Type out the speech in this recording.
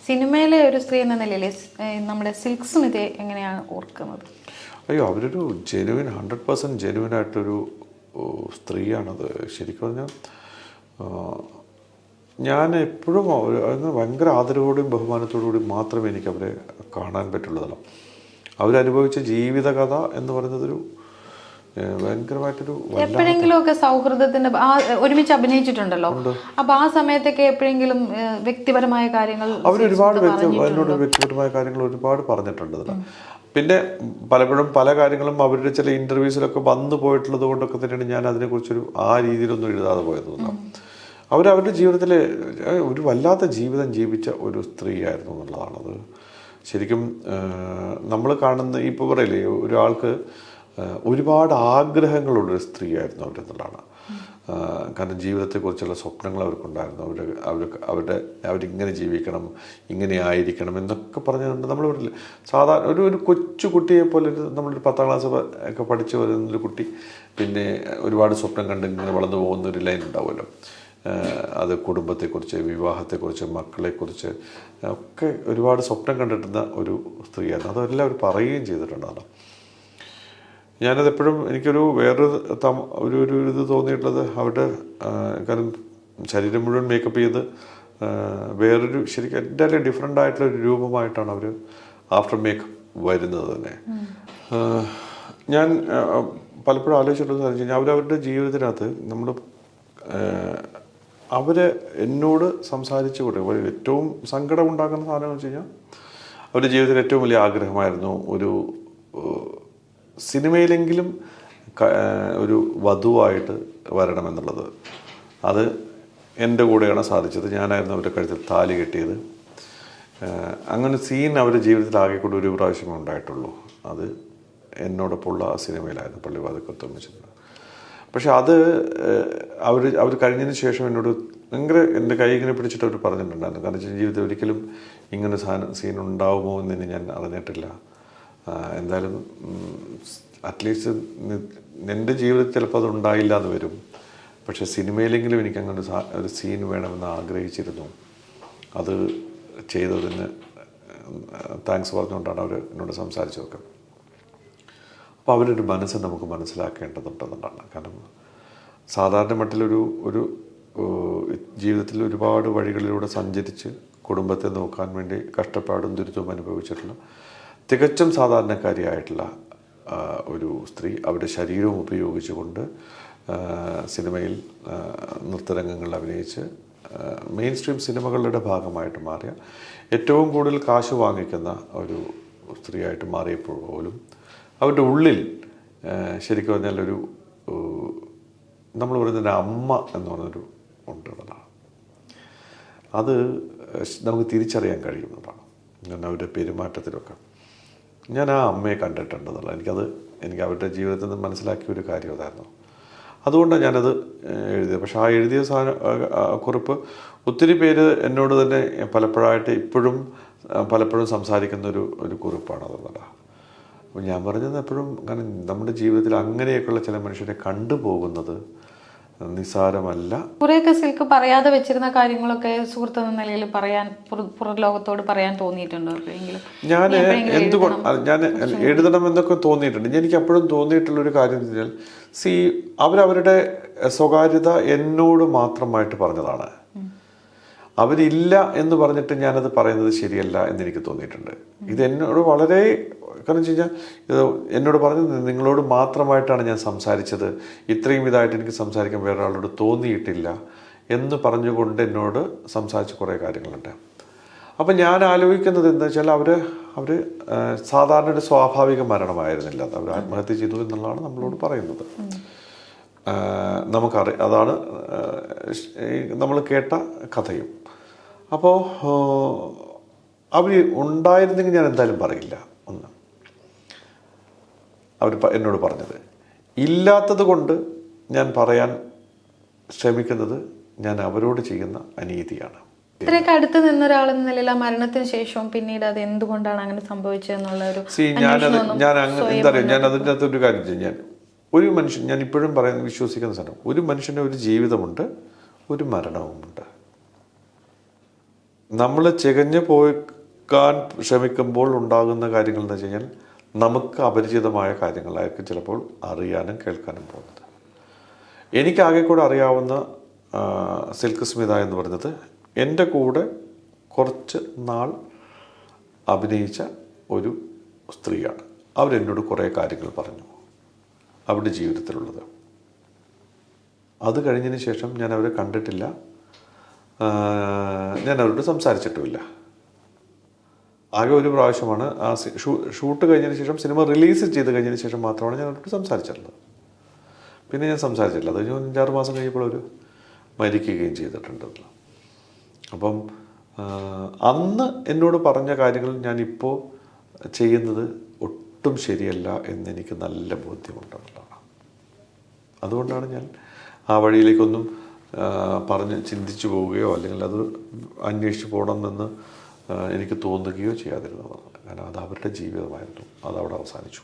സിനിമയിലെ ഒരു സ്ത്രീ എന്ന നിലയിൽ നമ്മുടെ സിൽക്ക് സ്മിതയെ എങ്ങനെയാണ് ഓർക്കുന്നത്? അയ്യോ, അവരൊരു ജെനുവിൻ 100% ജെനുവിനായിട്ടൊരു സ്ത്രീയാണത്. ശരിക്കും പറഞ്ഞാൽ ഞാൻ എപ്പോഴും ഭയങ്കര ആദരവോടും ബഹുമാനത്തോടുകൂടി മാത്രമേ എനിക്ക് അവരെ കാണാൻ പറ്റുള്ളതല്ല. അവരനുഭവിച്ച ജീവിതകഥ എന്ന് പറയുന്നതൊരു ഭയങ്കരമായിട്ടൊരു എപ്പോഴെങ്കിലും ഒക്കെ സൗഹൃദത്തിന്റെ ഒരുമിച്ച് അഭിനയിച്ചിട്ടുണ്ടല്ലോ. അപ്പൊ ആ സമയത്തൊക്കെ എപ്പോഴെങ്കിലും വ്യക്തിപരമായ കാര്യങ്ങൾ എന്നോട് വ്യക്തിപരമായ കാര്യങ്ങൾ ഒരുപാട് പറഞ്ഞിട്ടുണ്ട്. പിന്നെ പലപ്പോഴും പല കാര്യങ്ങളും അവരുടെ ചില ഇന്റർവ്യൂസിലൊക്കെ വന്നു പോയിട്ടുള്ളത് കൊണ്ടൊക്കെ തന്നെയാണ് ഞാൻ അതിനെക്കുറിച്ചൊരു ആ രീതിയിലൊന്നും എഴുതാതെ പോയത്. അവരവരുടെ ജീവിതത്തിൽ ഒരു വല്ലാത്ത ജീവിതം ജീവിച്ച ഒരു സ്ത്രീയായിരുന്നു എന്നുള്ളതാണത്. ശരിക്കും നമ്മൾ കാണുന്ന ഇപ്പോൾ പറയില്ലേ, ഒരാൾക്ക് ഒരുപാട് ആഗ്രഹങ്ങളുള്ളൊരു സ്ത്രീയായിരുന്നു അവരെന്നുള്ളതാണ്. കാരണം ജീവിതത്തെക്കുറിച്ചുള്ള സ്വപ്നങ്ങൾ അവർക്കുണ്ടായിരുന്നു. അവരിങ്ങനെ ജീവിക്കണം, ഇങ്ങനെ ആയിരിക്കണം എന്നൊക്കെ പറഞ്ഞുകൊണ്ട് നമ്മൾ സാധാരണ ഒരു കൊച്ചു കുട്ടിയെ പോലെ നമ്മളൊരു 10ാം ക്ലാസ് ഒക്കെ പഠിച്ചു വരുന്നൊരു കുട്ടി പിന്നെ ഒരുപാട് സ്വപ്നം കണ്ട് ഇങ്ങനെ വളർന്നു പോകുന്നൊരു ലൈൻ ഉണ്ടാവുമല്ലോ. അത് കുടുംബത്തെക്കുറിച്ച്, വിവാഹത്തെക്കുറിച്ച്, മക്കളെക്കുറിച്ച് ഒക്കെ ഒരുപാട് സ്വപ്നം കണ്ടിട്ടുന്ന ഒരു സ്ത്രീയായിരുന്നു. അതെല്ലാം അവർ പറയുകയും ചെയ്തിട്ടുണ്ടാണ്. ഞാനതെപ്പോഴും എനിക്കൊരു വേറൊരു ഇത് തോന്നിയിട്ടുള്ളത് അവരുടെ കാരണം ശരീരം മുഴുവൻ മേക്കപ്പ് ചെയ്ത് വേറൊരു ശരിക്കും എൻ്റെ ഡിഫറെൻ്റ് ആയിട്ടുള്ളൊരു രൂപമായിട്ടാണ് അവർ ആഫ്റ്റർ മേക്കപ്പ് വരുന്നത് തന്നെ. ഞാൻ പലപ്പോഴും ആലോചിച്ചിട്ടുള്ളത് എന്ന് വെച്ച് കഴിഞ്ഞാൽ അവരവരുടെ ജീവിതത്തിനകത്ത് നമ്മൾ അവർ എന്നോട് സംസാരിച്ചു കൊടുക്കും. ഏറ്റവും സങ്കടമുണ്ടാക്കുന്ന സാധനം എന്ന് വെച്ച് കഴിഞ്ഞാൽ അവരുടെ ജീവിതത്തിൽ ഏറ്റവും വലിയ ആഗ്രഹമായിരുന്നു ഒരു സിനിമയിലെങ്കിലും ഒരു വധുവായിട്ട് വരണമെന്നുള്ളത്. അത് എൻ്റെ കൂടെയാണ് സാധിച്ചത്. ഞാനായിരുന്നു അവരുടെ കഴുത്തിൽ താലി കെട്ടിയത്. അങ്ങനെ സീൻ അവരുടെ ജീവിതത്തിൽ ആകെ കൂടി ഒരു പ്രാവശ്യമേ ഉണ്ടായിട്ടുള്ളൂ. അത് എന്നോടൊപ്പമുള്ള ആ സിനിമയിലായിരുന്നു, പള്ളിവാതിൽക്കൽ വെച്ചിട്ടുണ്ട്. പക്ഷെ അത് അവർ കഴിഞ്ഞതിന് ശേഷം എന്നോട് ഭയങ്കര എൻ്റെ കൈ ഇങ്ങനെ പിടിച്ചിട്ട് അവർ പറഞ്ഞിട്ടുണ്ടായിരുന്നു. കാരണം ജീവിതത്തിൽ ഒരിക്കലും ഇങ്ങനെ സീൻ ഉണ്ടാവുമോ എന്ന് ഞാൻ അറിഞ്ഞിട്ടില്ല. എന്തായാലും അറ്റ്ലീസ്റ്റ് എൻ്റെ ജീവിതത്തിൽ ചിലപ്പോൾ അത് ഉണ്ടായില്ല എന്ന് വരും, പക്ഷെ സിനിമയിലെങ്കിലും എനിക്കങ്ങനെ ഒരു സീൻ വേണമെന്ന് ആഗ്രഹിച്ചിരുന്നു. അത് ചെയ്തതിന് താങ്ക്സ് പറഞ്ഞുകൊണ്ടാണ് അവർ എന്നോട് സംസാരിച്ചതൊക്കെ. അപ്പോൾ അവരൊരു മനസ്സ് നമുക്ക് മനസ്സിലാക്കേണ്ടതുണ്ടെന്നുള്ളതാണ്. കാരണം സാധാരണ മട്ടിലൊരു ജീവിതത്തിൽ ഒരുപാട് വഴികളിലൂടെ സഞ്ചരിച്ച് കുടുംബത്തെ നോക്കാൻ വേണ്ടി കഷ്ടപ്പാടും ദുരിതവും അനുഭവിച്ചിട്ടുള്ള തികച്ചും സാധാരണക്കാരിയായിട്ടുള്ള ഒരു സ്ത്രീ അവരുടെ ശരീരവും ഉപയോഗിച്ചുകൊണ്ട് സിനിമയിൽ നൃത്തരംഗങ്ങളിൽ അഭിനയിച്ച് മെയിൻ സ്ട്രീം സിനിമകളുടെ ഭാഗമായിട്ട് മാറിയ ഏറ്റവും കൂടുതൽ കാശ് വാങ്ങിക്കുന്ന ഒരു സ്ത്രീയായിട്ട് മാറിയപ്പോൾ പോലും അവരുടെ ഉള്ളിൽ ശരിക്കും പറഞ്ഞാൽ ഒരു നമ്മൾ പറയുന്നതിൻ്റെ അമ്മ എന്ന് പറഞ്ഞൊരു ഉണ്ട് എന്നുള്ളതാണ്. അത് നമുക്ക് തിരിച്ചറിയാൻ കഴിയുന്നതാണ്. ഞാൻ അവരുടെ പെരുമാറ്റത്തിലൊക്കെ ഞാൻ ആ അമ്മയെ കണ്ടിട്ടുണ്ടെന്നുള്ള എനിക്ക് അവരുടെ ജീവിതത്തിൽ നിന്ന് മനസ്സിലാക്കിയ ഒരു കാര്യം അതായിരുന്നു. അതുകൊണ്ടാണ് ഞാനത് എഴുതിയത്. പക്ഷെ ആ എഴുതിയ കുറിപ്പ് ഒത്തിരി പേര് എന്നോട് തന്നെ പലപ്പോഴും സംസാരിക്കുന്ന ഒരു കുറിപ്പാണ് അതെന്നല്ല. അപ്പോൾ ഞാൻ പറഞ്ഞത് എപ്പോഴും കാരണം നമ്മുടെ ജീവിതത്തിൽ അങ്ങനെയൊക്കെയുള്ള ചില മനുഷ്യരെ കണ്ടുപോകുന്നത് നിസ്സാരമല്ല. കുറേയൊക്കെ സിൽക്ക് പറയാതെ വെച്ചിരുന്ന കാര്യങ്ങളൊക്കെ സുഹൃത്ത് എന്ന നിലയിൽ പുറം ലോകത്തോട് പറയാൻ തോന്നിയിട്ടുണ്ടോ? ഞാൻ എഴുതണം എന്നൊക്കെ തോന്നിയിട്ടുണ്ട്. എനിക്ക് അപ്പോഴും തോന്നിയിട്ടുള്ളൊരു കാര്യം എന്ന് വെച്ചാൽ അവരവരുടെ സ്വകാര്യത എന്നോട് മാത്രമായിട്ട് പറഞ്ഞതാണ്. അവരില്ല എന്ന് പറഞ്ഞിട്ട് ഞാനത് പറയുന്നത് ശരിയല്ല എന്നെനിക്ക് തോന്നിയിട്ടുണ്ട്. ഇത് എന്നോട് വളരെ കാരണം വെച്ച് കഴിഞ്ഞാൽ ഇത് എന്നോട് പറഞ്ഞത് നിങ്ങളോട് മാത്രമായിട്ടാണ് ഞാൻ സംസാരിച്ചത്, ഇത്രയും ഇതായിട്ട് എനിക്ക് സംസാരിക്കാൻ വേറൊരാളോട് തോന്നിയിട്ടില്ല എന്ന് പറഞ്ഞുകൊണ്ട് എന്നോട് സംസാരിച്ച കുറേ കാര്യങ്ങളുണ്ട്. അപ്പം ഞാൻ ആലോചിക്കുന്നത് എന്താ വെച്ചാൽ അവർ സാധാരണ ഒരു സ്വാഭാവിക മരണമായിരുന്നില്ല, അവർ ആത്മഹത്യ ചെയ്തു എന്നുള്ളതാണ് നമ്മളോട് പറയുന്നത്. അതാണ് നമ്മൾ കേട്ട കഥയും. അപ്പോൾ അവർ ഉണ്ടായിരുന്നെങ്കിൽ ഞാൻ എന്തായാലും പറയില്ല. ഒന്ന് അവർ എന്നോട് പറഞ്ഞത് ഇല്ലാത്തത് കൊണ്ട് ഞാൻ പറയാൻ ശ്രമിക്കുന്നത് ഞാൻ അവരോട് ചെയ്യുന്ന അനീതിയാണ്. ഇത്രയൊക്കെ അടുത്ത് നിന്ന ഒരാളെന്ന നിലയിൽ ആ മരണത്തിന് ശേഷവും പിന്നീട് അത് എന്തുകൊണ്ടാണ് അങ്ങനെ സംഭവിച്ചതെന്നുള്ള ഒരു ഞാൻ അതിൻ്റെ അകത്തൊരു കാര്യം ചെയ്യാൻ ഒരു മനുഷ്യൻ ഞാൻ ഇപ്പോഴും വിശ്വസിക്കുന്ന സാധനം, ഒരു മനുഷ്യന് ഒരു ജീവിതമുണ്ട്, ഒരു മരണവുമുണ്ട്. നമ്മൾ ചികഞ്ഞു പോയിക്കാൻ ശ്രമിക്കുമ്പോൾ ഉണ്ടാകുന്ന കാര്യങ്ങൾ എന്ന് വെച്ച് കഴിഞ്ഞാൽ നമുക്ക് അപരിചിതമായ കാര്യങ്ങളായിരിക്കും ചിലപ്പോൾ അറിയാനും കേൾക്കാനും പോകുന്നത്. എനിക്കാകെ കൂടെ അറിയാവുന്ന സിൽക്ക് സ്മിത എന്ന് പറയുന്നത് എൻ്റെ കൂടെ കുറച്ച് നാൾ അഭിനയിച്ച ഒരു സ്ത്രീയാണ്. അവരെന്നോട് കുറേ കാര്യങ്ങൾ പറഞ്ഞു അവരുടെ ജീവിതത്തിലുള്ളത്. അത് കഴിഞ്ഞതിന് ശേഷം ഞാൻ അവരെ കണ്ടിട്ടില്ല, ഞാൻ അവരോട് സംസാരിച്ചിട്ടുമില്ല. ആകെ ഒരു പ്രാവശ്യമാണ് ആ ഷൂട്ട് കഴിഞ്ഞതിന് ശേഷം, സിനിമ റിലീസ് ചെയ്ത് കഴിഞ്ഞതിന് ശേഷം മാത്രമാണ് ഞാൻ അവരോട് സംസാരിച്ചിട്ടുള്ളത്. പിന്നെ ഞാൻ സംസാരിച്ചിട്ടില്ല. അത് കഴിഞ്ഞ് 5-6 മാസം കഴിയുമ്പോൾ അവർ മരിക്കുകയും ചെയ്തിട്ടുണ്ട്. അപ്പം അന്ന് എന്നോട് പറഞ്ഞ കാര്യങ്ങൾ ഞാനിപ്പോൾ ചെയ്യുന്നത് ഒട്ടും ശരിയല്ല എന്നെനിക്ക് നല്ല ബോധ്യമുണ്ടെന്നുള്ളതാണ്. അതുകൊണ്ടാണ് ഞാൻ ആ വഴിയിലേക്കൊന്നും ചിന്തിച്ചു പോവുകയോ അല്ലെങ്കിൽ അത് അന്വേഷിച്ച് പോകണമെന്ന് എനിക്ക് തോന്നുകയോ ചെയ്യാതിരുന്നതാണ്. കാരണം അത് അവരുടെ ജീവിതമായിരുന്നു, അതവിടെ അവസാനിച്ചു.